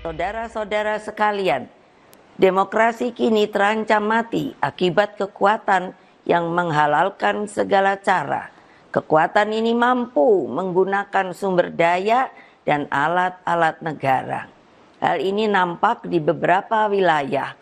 Saudara-saudara sekalian, demokrasi kini terancam mati akibat kekuatan yang menghalalkan segala cara. Kekuatan ini mampu menggunakan sumber daya dan alat-alat negara. Hal ini nampak di beberapa wilayah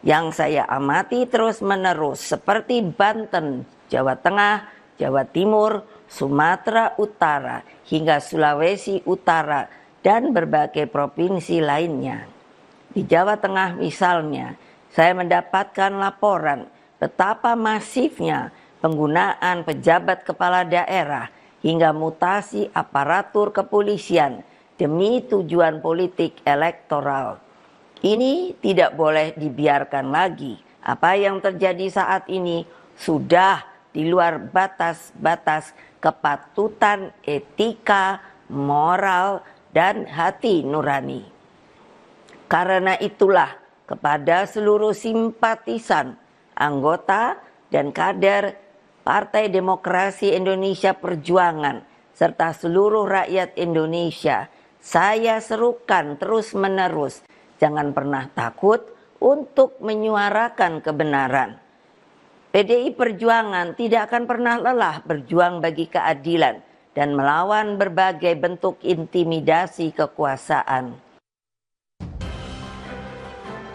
yang saya amati terus-menerus seperti Banten, Jawa Tengah, Jawa Timur, Sumatera Utara, hingga Sulawesi Utara, dan berbagai provinsi lainnya. Di Jawa Tengah misalnya, saya mendapatkan laporan betapa masifnya penggunaan pejabat kepala daerah hingga mutasi aparatur kepolisian demi tujuan politik elektoral. Ini tidak boleh dibiarkan lagi. Apa yang terjadi saat ini sudah di luar batas-batas kepatutan etika, moral, dan hati nurani. Karena itulah kepada seluruh simpatisan, anggota, dan kader Partai Demokrasi Indonesia Perjuangan serta seluruh rakyat Indonesia, saya serukan terus-menerus, jangan pernah takut untuk menyuarakan kebenaran. PDI Perjuangan tidak akan pernah lelah berjuang bagi keadilan dan melawan berbagai bentuk intimidasi kekuasaan.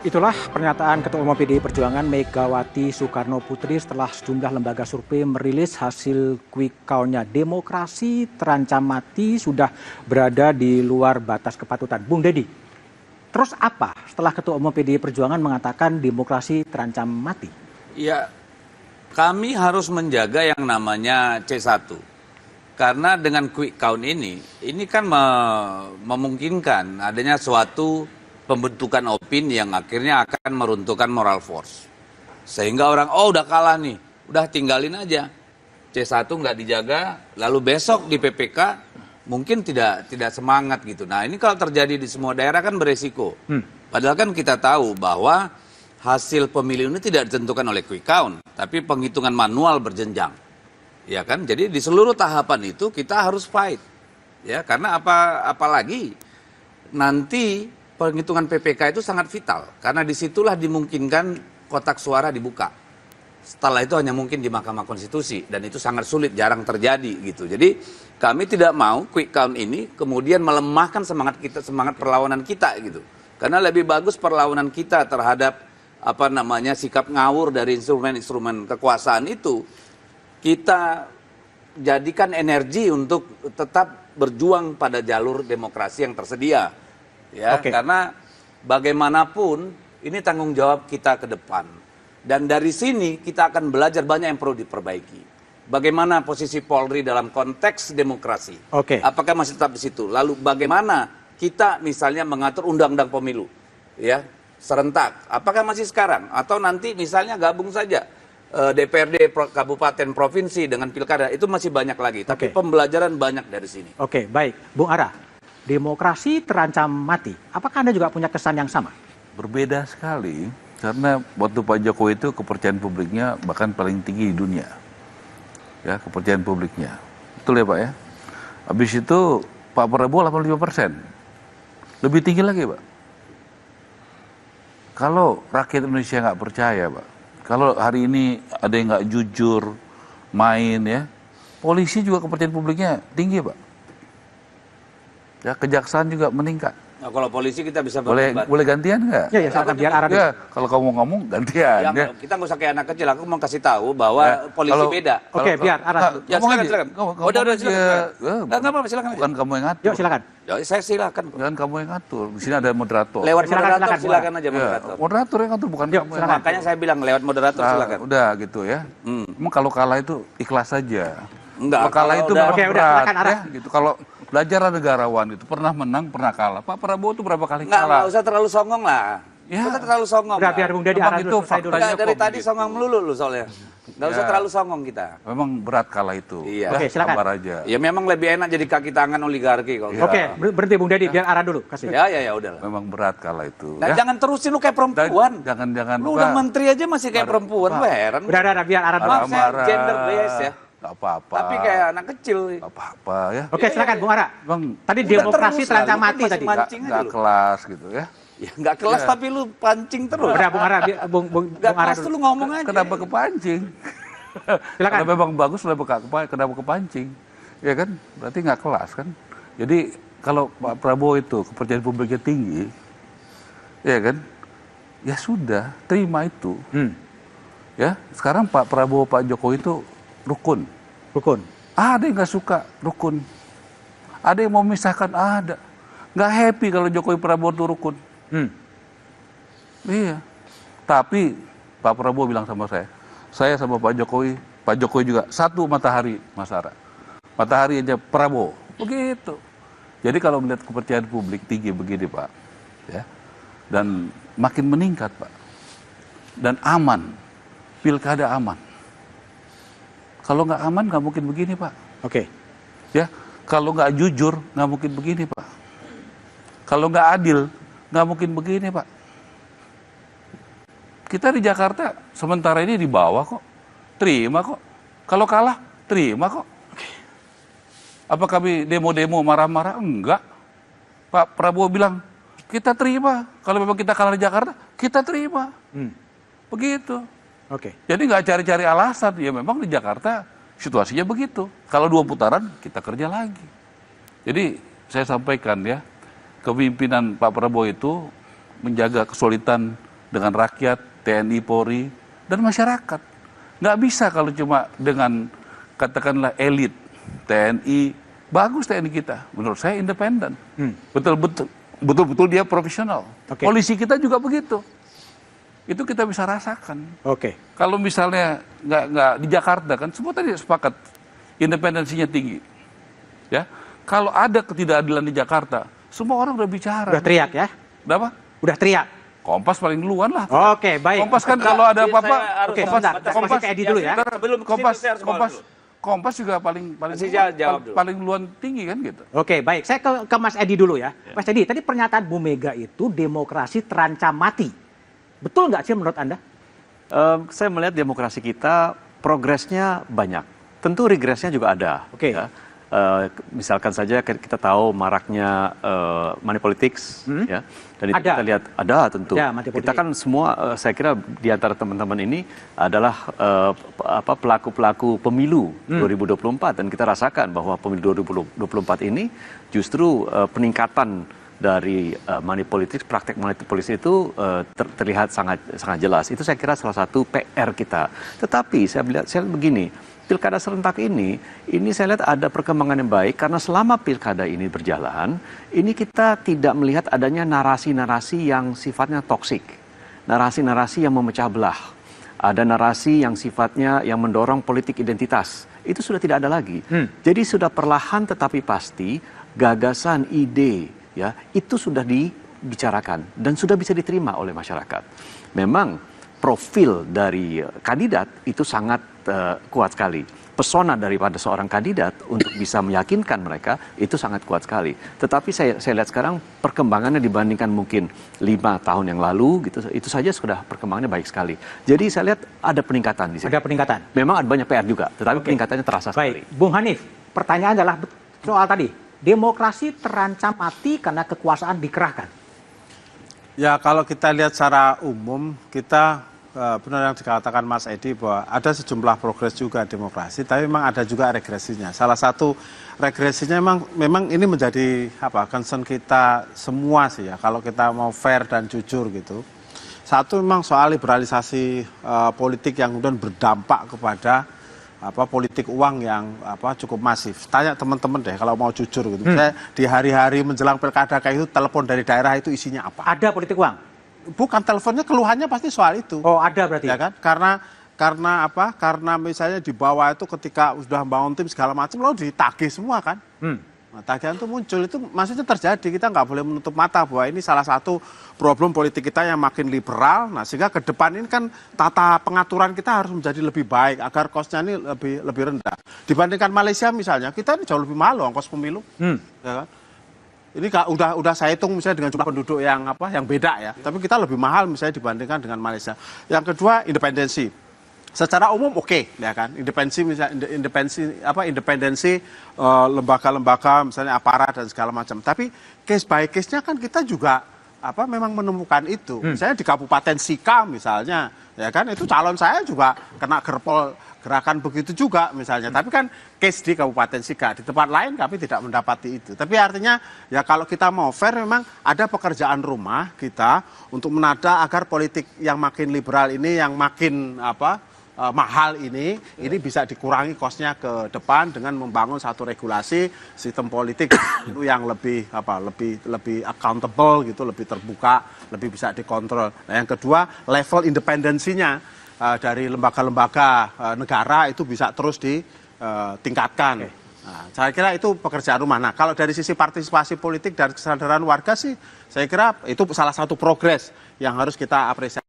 Itulah pernyataan Ketua Umum PDI Perjuangan Megawati Soekarno Putri setelah sejumlah lembaga survei merilis hasil quick count-nya. Demokrasi terancam mati, sudah berada di luar batas kepatutan. Bung Deddy, terus apa setelah Ketua Umum PDI Perjuangan mengatakan demokrasi terancam mati? Ya, kami harus menjaga yang namanya C1. Karena dengan quick count ini kan memungkinkan adanya suatu pembentukan opini yang akhirnya akan meruntuhkan moral force. Sehingga orang, oh udah kalah nih, udah tinggalin aja. C1 nggak dijaga, lalu besok di PPK mungkin tidak semangat gitu. Nah ini kalau terjadi di semua daerah kan beresiko. Padahal kan kita tahu bahwa hasil pemilu ini tidak ditentukan oleh quick count, tapi penghitungan manual berjenjang. Ya kan, jadi di seluruh tahapan itu kita harus fight, ya karena apalagi nanti penghitungan PPK itu sangat vital, karena disitulah dimungkinkan kotak suara dibuka. Setelah itu hanya mungkin di Mahkamah Konstitusi dan itu sangat sulit, jarang terjadi gitu. Jadi kami tidak mau quick count ini kemudian melemahkan semangat kita, semangat perlawanan kita gitu. Karena lebih bagus perlawanan kita terhadap sikap ngawur dari instrumen-instrumen kekuasaan itu kita jadikan energi untuk tetap berjuang pada jalur demokrasi yang tersedia, ya. Karena bagaimanapun ini tanggung jawab kita ke depan, dan dari sini kita akan belajar banyak yang perlu diperbaiki. Bagaimana posisi Polri dalam konteks demokrasi? Apakah masih tetap di situ? Lalu bagaimana kita misalnya mengatur undang-undang pemilu, ya serentak? Apakah masih sekarang atau nanti misalnya gabung saja? DPRD kabupaten provinsi dengan pilkada itu masih banyak lagi, tapi pembelajaran banyak dari sini. Baik, Bung Ara, demokrasi terancam mati. Apakah Anda juga punya kesan yang sama? Berbeda sekali, karena waktu Pak Jokowi itu kepercayaan publiknya bahkan paling tinggi di dunia, ya kepercayaan publiknya, betul ya Pak ya. Habis itu Pak Prabowo 85%, lebih tinggi lagi Pak. Kalau rakyat Indonesia nggak percaya Pak. Kalau hari ini ada yang nggak jujur, main ya, polisi juga kepercayaan publiknya tinggi Pak. Ya, kejaksaan juga meningkat. Nah, kalau polisi kita bisa boleh gantian nggak? Ya, silakan biar Ara. Ya, kalau kamu ngomong gantian. Ya. Kita nggak usah kayak anak kecil. Aku mau kasih tahu bahwa polisi beda. Biar Ara. Ya, silakan. Udah, silakan. Nggak apa-apa, silakan. Bukan kamu yang ngatur. Yuk, silakan. Ya, saya silakan. Bukan kamu yang ngatur. Di sini ada moderator. Lewat moderator silakan aja moderator. Moderator yang ngatur, bukan kamu. Makanya saya bilang lewat moderator silakan. Udah gitu ya. Emang kalau kalah itu ikhlas saja. Enggak. Kalau kalah itu udah silakan Ara. Gitu. Kalau belajar negarawan itu pernah menang, pernah kalah. Pak Prabowo itu berapa kali kalah? Nggak usah terlalu songong lah. Ya. Kita terlalu songong. Udah biar Bung Deddy Ara dulu. Dari tadi songong melulu lu soalnya. Nggak usah terlalu songong kita. Memang berat kalah itu. Iya. Silakan. Sabar aja. Ya memang lebih enak jadi kaki tangan oligarki kalau. Berhenti Bung Deddy, biar Ara dulu kasih. Ya udah. Memang berat kalah itu. Nah, jangan terusin lu kayak perempuan. Jangan. Lu udah menteri aja masih kayak perempuan, lu heran. Udah biar Ara dulu. Maaf, saya gender base ya. nggak apa-apa. Tapi kayak anak kecil. Nggak apa-apa ya. Oke, silakan Bung Ara. Bang, Tadi Udah demokrasi terus terancam lah, lu kan mati masih tadi. mancing aja nggak lu. kelas gitu ya. Ya nggak kelas tapi lu pancing terus. Udah Bung Ara, Bung Nggak Ara kelas tuh dulu. lu ngomong aja. Kenapa kepancing? Silakan. Kalau memang bagus kenapa kepancing? Ya kan? Berarti nggak kelas kan? Jadi kalau Pak Prabowo itu kepercayaan publiknya tinggi, ya kan? Ya sudah, terima itu. Ya, sekarang Pak Prabowo, Pak Jokowi itu rukun. Rukun. Ada yang nggak suka rukun. Ada yang mau memisahkan, ada. Nggak happy kalau Jokowi Prabowo itu rukun. Iya. Tapi Pak Prabowo bilang sama saya sama Pak Jokowi juga satu matahari, Mas Ara. Matahari aja Prabowo, begitu. Jadi kalau melihat kepercayaan publik tinggi begini Pak, ya, dan makin meningkat Pak, dan aman, pilkada aman. Kalau nggak aman nggak mungkin begini Pak. Oke. Ya, kalau nggak jujur nggak mungkin begini Pak. Kalau nggak adil nggak mungkin begini Pak. Kita di Jakarta sementara ini di bawah kok, terima kok. Kalau kalah terima kok. Apa kami demo-demo marah-marah? Enggak. Pak Prabowo bilang kita terima. Kalau memang kita kalah di Jakarta kita terima. Begitu. Oke. Jadi nggak cari-cari alasan, ya memang di Jakarta situasinya begitu. Kalau 2 putaran kita kerja lagi. Jadi saya sampaikan ya, kepemimpinan Pak Prabowo itu menjaga kesulitan dengan rakyat, TNI, Polri, dan masyarakat. Nggak bisa kalau cuma dengan katakanlah elit TNI, bagus TNI kita. Menurut saya independen, betul-betul dia profesional. Oke. Polisi kita juga begitu. Itu kita bisa rasakan. Oke. Kalau misalnya nggak di Jakarta kan semua tadi sepakat independensinya tinggi, ya. Kalau ada ketidakadilan di Jakarta, semua orang udah bicara. Udah teriak ya? Udah apa? Udah teriak. Kompas paling duluan lah. Oke, baik. Kompas kan kalau ada apa-apa, Oke, sebentar. Kompas ke Edi dulu ya. Sebelum ke Kompas, situ saya harus ngomong Kompas, dulu. Kompas juga paling Masih jawab dulu. paling duluan tinggi kan gitu. Oke, baik. Saya ke Mas Edi dulu ya. Mas Edi, tadi pernyataan Bu Mega itu demokrasi terancam mati. Betul nggak sih menurut Anda? Saya melihat demokrasi kita progresnya banyak. Tentu regresnya juga ada. Oke. Ya. Misalkan saja kita tahu maraknya money politics, ya. Dan itu Ada. kita lihat ada tentu. Ada money Kita politics. kan semua, saya kira di antara teman-teman ini adalah pelaku-pelaku pemilu 2024 dan kita rasakan bahwa pemilu 2024 ini justru peningkatan dari money politics, praktek money politics itu terlihat sangat jelas. Itu saya kira salah satu PR kita. Tetapi saya lihat begini, pilkada serentak ini saya lihat ada perkembangan yang baik karena selama pilkada ini berjalan, ini kita tidak melihat adanya narasi-narasi yang sifatnya toksik, narasi-narasi yang memecah belah. Ada narasi yang sifatnya yang mendorong politik identitas. Itu sudah tidak ada lagi. Jadi sudah perlahan tetapi pasti gagasan, ide, ya, itu sudah dibicarakan dan sudah bisa diterima oleh masyarakat. Memang profil dari kandidat itu sangat kuat sekali. Pesona daripada seorang kandidat untuk bisa meyakinkan mereka itu sangat kuat sekali. Tetapi saya lihat sekarang perkembangannya dibandingkan mungkin 5 tahun yang lalu gitu, itu saja sudah perkembangannya baik sekali. Jadi saya lihat ada peningkatan di sini. Ada peningkatan. Memang ada banyak PR juga, tetapi peningkatannya terasa sekali. Baik, Bung Hanif, pertanyaan adalah soal tadi. Demokrasi terancam mati karena kekuasaan dikerahkan. Ya kalau kita lihat secara umum, kita benar yang dikatakan Mas Edi bahwa ada sejumlah progres juga demokrasi, tapi memang ada juga regresinya. Salah satu regresinya memang ini menjadi concern kita semua sih ya, kalau kita mau fair dan jujur gitu. Satu memang soal liberalisasi politik yang kemudian berdampak kepada politik uang yang cukup masif. Tanya teman-teman deh kalau mau jujur gitu. Saya di hari-hari menjelang pilkada kayak itu telepon dari daerah itu isinya apa? Ada politik uang? Bukan, teleponnya keluhannya pasti soal itu. Oh, ada berarti. Ya kan? Karena misalnya di bawah itu ketika sudah bangun tim segala macam lalu ditagih semua kan. Nah, tagihan itu muncul, itu maksudnya terjadi. Kita nggak boleh menutup mata bahwa ini salah satu problem politik kita yang makin liberal. Nah, sehingga ke depan ini kan tata pengaturan kita harus menjadi lebih baik agar kosnya ini lebih rendah. Dibandingkan Malaysia misalnya, kita ini jauh lebih mahal loh ongkos pemilu. Ya kan? Ini udah saya hitung misalnya dengan jumlah penduduk yang beda ya. Tapi kita lebih mahal misalnya dibandingkan dengan Malaysia. Yang kedua, independensi. secara umum oke, ya kan, independensi lembaga-lembaga misalnya aparat dan segala macam. Tapi case by case-nya kan kita juga memang menemukan itu. Misalnya di Kabupaten Sika misalnya, ya kan, itu calon saya juga kena gerpol gerakan begitu juga misalnya. Tapi kan case di Kabupaten Sika, di tempat lain kami tidak mendapati itu. Tapi artinya ya kalau kita mau fair, memang ada pekerjaan rumah kita untuk menata agar politik yang makin liberal ini, yang makin mahal ini bisa dikurangi kosnya ke depan dengan membangun satu regulasi sistem politik itu yang lebih lebih accountable gitu, lebih terbuka, lebih bisa dikontrol. Nah, yang kedua, level independensinya dari lembaga-lembaga negara itu bisa terus ditingkatkan. Nah, saya kira itu pekerjaan rumah. Nah, kalau dari sisi partisipasi politik dan kesadaran warga sih, saya kira itu salah satu progres yang harus kita apresiasi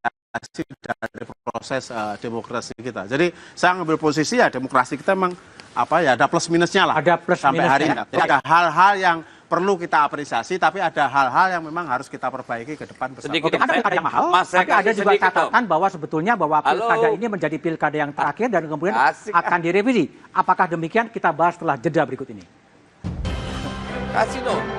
dari proses demokrasi kita. Jadi saya ngambil posisi ya demokrasi kita memang ada plus minusnya lah. Ada plus sampai minusnya. hari ini. Jadi ada hal-hal yang perlu kita apresiasi, tapi ada hal-hal yang memang harus kita perbaiki ke depan. Sedikit. Ada pilkada yang mahal, Mas, tapi ada juga sedikit, catatan bahwa sebetulnya pilkada ini menjadi pilkada yang terakhir dan kemudian akan direvisi. Apakah demikian? Kita bahas setelah jeda berikut ini. Kasih dong.